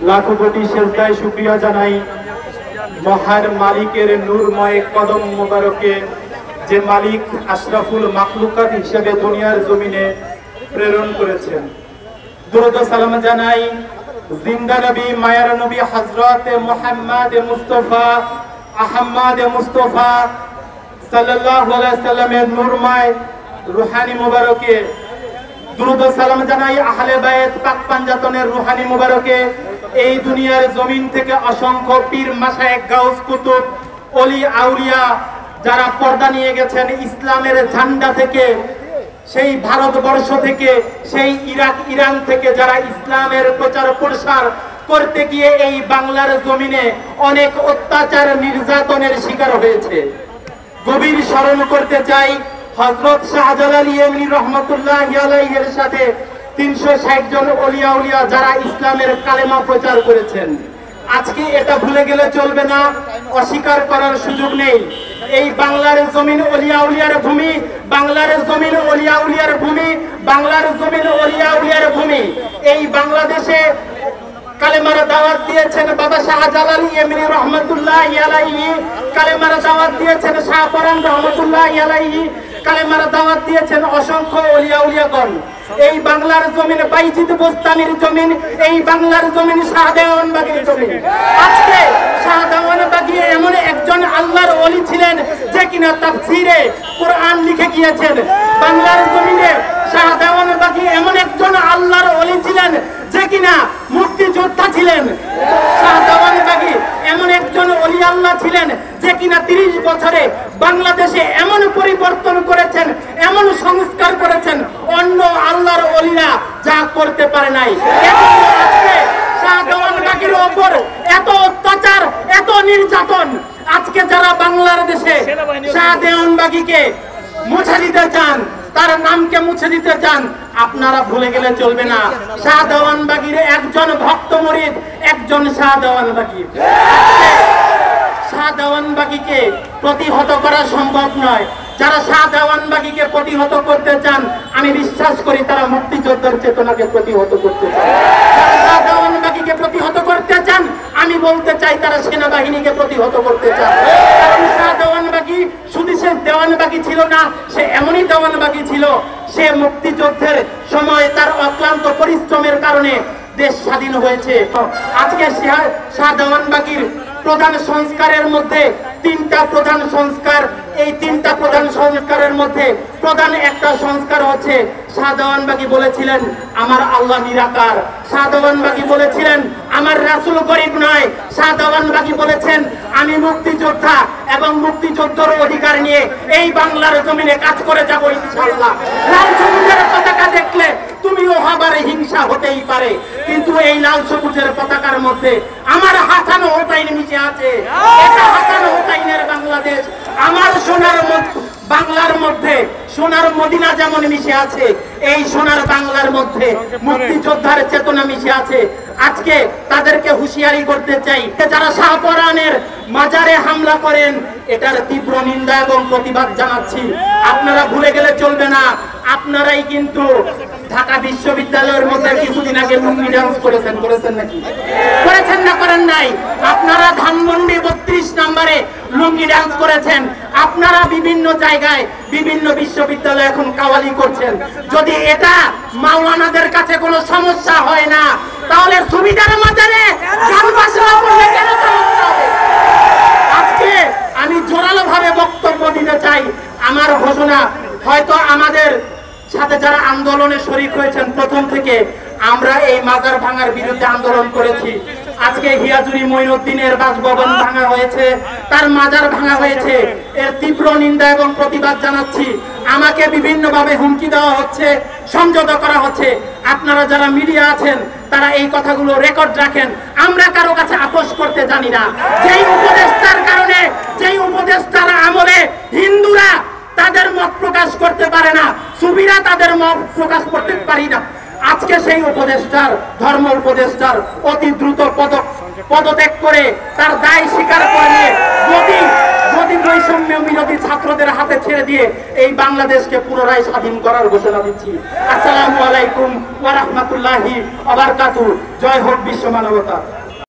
লাখো কোটি সেজদায় শুকরিয়া জানাই মহান মালিকের নূরময় কদম মোবারকে, যে মালিক আশরাফুল মাখলুকাত হিসেবে দুনিয়ার জমিনে প্রেরণ করেছেন। দুরূদ ও সালাম জানাই জিন্দা নবী মায়ার নবী হযরত মুহাম্মদ মুস্তাফা আহমদ মুস্তাফা সাল্লাল্লাহু আলাইহি সাল্লামের নূরময় রূহানি মোবারকে। দুরূদ ও সালাম জানাই আহলে বায়ত পাক পাঞ্জাতনের রূহানি মোবারকে। এই দুনিয়ার জমিন থেকে অসংখ্য পীর মাশায়েখ গাউস কুতুব ওলি আউলিয়া যারা পর্দা নিয়ে গেছেন ইসলামের ঝান্ডা থেকে, সেই ভারতবর্ষ থেকে, সেই ইরাক ইরান থেকে যারা ইসলামের প্রচার প্রসার করতে গিয়ে এই বাংলার জমিনে অনেক অত্যাচার নির্যাতনের শিকার হয়েছে। গভীর স্মরণ করতে চাই হযরত শাহজালাল ইয়ামানী রহমাতুল্লাহি আলাইহির সাথে 360 জন ওলিয়া উলিয়া যারা ইসলামের কালেমা প্রচার করেছেন। আজকে এটা ভুলে গেলে চলবে না, অস্বীকার করার সুযোগ নেই। এই বাংলার জমিন ওলিয়া উলিয়ার ভূমি, বাংলার জমিন ওলিয়া উলিয়ার ভূমি, বাংলার জমিন ওলিয়া উলিয়ার ভূমি। এই বাংলাদেশে কালেমার দাওয়াত দিয়েছেন বাবা শাহজালাল ইয়ামানী রহমাতুল্লাহি আলাইহি, কালেমার দাওয়াত দিয়েছেন শাহপরান রহমাতুল্লাহি আলাইহি, কালেমার দাওয়াত দিয়েছেন অসংখ্য ওলিয়া উলিয়াগণ। এই বাংলার জমিন বাইজিদ বোস্তানির জমিন, এই বাংলার জমিন শাহ দেওয়ানবাগীর জমিন। আজকে শাহ দেওয়ানবাগী এমন একজন আল্লাহর ওলি ছিলেন যে কিনা তাফসীরে কোরআন লিখে গিয়েছেন। বাংলার জমিনে শাহ দেওয়ানবাগী এমন একজন আল্লাহর ওলি ছিলেন যে কিনা মুক্তিযোদ্ধা ছিলেন। শাহ দেওয়ানবাগী এমন একজন ওলি আল্লাহ ছিলেন যে কিনা 30 বছরে বাংলাদেশে এমন পরিবর্তন করেছেন, এমন সংস্কার করেছেন অন্য আল্লাহর ওলিরা যা করতে পারে নাই। শাহ দেওয়ানবাগীর উপর এত অত্যাচার, এত নির্যাতন, আজকে যারা বাংলার দেশে শাহ দেওয়ানবাগীকে মুছে দিতে চান, তার নামকে মুছে দিতে চান, আপনারা ভুলে গেলে চলবে না শাহ দেওয়ানবাগীর একজন ভক্ত মুরিদ, একজন শাহ দেওয়ানবাগী। শাহ দেওয়ানবাগীকে প্রতিহত করা সম্ভব নয়। যারা শাহ দেওয়ানবাগীকে প্রতিহত করতে চান, আমি বিশ্বাস করি তারা মুক্তিযোদ্ধার চেতনাকে প্রতিহত করতে চান। যারা শাহ দেওয়ানবাগীকে প্রতিহত করতে চান, আমি বলতে চাই তারা সেনাবাহিনীকে প্রতিহত করতে চান। কারণ শাহ দেওয়ানবাগী শুধু সে দেওয়ানবাগী ছিল না, সে এমনই দেওয়ানবাগী ছিল, সে মুক্তিযুদ্ধের সময় তার অক্লান্ত পরিশ্রমের কারণে দেশ স্বাধীন হয়েছে। আজকে শাহ দেওয়ানবাগীর প্রধান সংস্কারের মধ্যে 3টা প্রধান সংস্কার। এই 3টা প্রধান সংস্কারের মধ্যে প্রধান একটা সংস্কার হচ্ছে শাহ দেওয়ানবাগী বলেছিলেন আমার আল্লাহ নিরাকার। শাহ দেওয়ানবাগী বলেছিলেন আমার রাসূল গরিব নয়। শাহ দেওয়ানবাগী বলেছেন আমি মুক্তিযোদ্ধা এবং মুক্তিযুদ্ধের অধিকার নিয়ে এই বাংলার জমিনে কাজ করে যাব ইনশাআল্লাহ। লাল সবুজের পতাকা দেখলে তুমিও হবারে হিংসা হতেই পারে, কিন্তু এই লাল সবুজের পতাকার মধ্যে আমার হাসান হোসাইন মিশে আছে। এটা হাসান হোসাইনের বাংলাদেশ। আমার সোনার বাংলার মধ্যে সোনার মদিনা যেমন মিশে আছে, এই সোনার বাংলার মধ্যে মুক্তিযোদ্ধার চেতনা মিশে আছে। আজকে তাদেরকে হুঁশিয়ারি করতে চাই, যারা শাহপরানের মাজারে হামলা করেন এটার তীব্র নিন্দা এবং প্রতিবাদ জানাচ্ছি। আপনারা ভুলে গেলে চলবে না, আপনারাই কিন্তু ঢাকা বিশ্ববিদ্যালয়ের মধ্যে কিছুদিন আগে লুঙ্গি ডান্স করেছেন নাকি? করেছেন না করেন নাই? আপনারা ধানমন্ডি 32 নম্বরে লুঙ্গি ডান্স করেছেন। আপনারা বিভিন্ন জায়গায় বিভিন্ন বিশ্ববিদ্যালয়ে এখন কাওয়ালি করছেন। যদি এটা মাওলানাদের কাছে কোনো সমস্যা হয় না, তাহলে সুবিধার মাজারে গান বাজনা করলে কেন সমস্যা হবে? আজকে আমি জোরালো ভাবে বক্তব্য দিতে চাই। আমার ঘোষণা, হয়তো আমাদের সাথে যারা আন্দোলনে শরীক হয়েছেন প্রথম থেকে, আমরা এই মাজার ভাঙার বিরুদ্ধে আন্দোলন করেছি। আজকে হিয়াজুরি মঈনুদ্দিনের বাসভবন ভাঙা হয়েছে, তার মাজার ভাঙা হয়েছে, এর তীব্র নিন্দা এবং প্রতিবাদ জানাচ্ছি। আমাকে বিভিন্নভাবে হুমকি দেওয়া হচ্ছে, সমঝোতা করা হচ্ছে। আপনারা যারা মিডিয়া আছেন তারা এই কথাগুলো রেকর্ড রাখেন। আমরা কারো কাছে আপোষ করতে জানি না। যেই উপদেষ্টার কারণে, যেই উপদেষ্টার আমলে হিন্দুরা তাদের মত প্রকাশ করতে পারে না, সুফিরা তাদের মত প্রকাশ করতে পারি না, আজকে সেই উপদেষ্টার, ধর্ম উপদেষ্টার অতি দ্রুত পদত্যাগ করে তার দায় স্বীকার করে গদি বৈষম্য বিরোধী ছাত্রদের হাতে ছেড়ে দিয়ে এই বাংলাদেশকে পুনরায় স্বাধীন করার ঘোষণা দিচ্ছি। আসসালামু আলাইকুম ওয়া রাহমাতুল্লাহি ওয়া বারাকাতুহু। জয় হোক বিশ্ব মানবতা।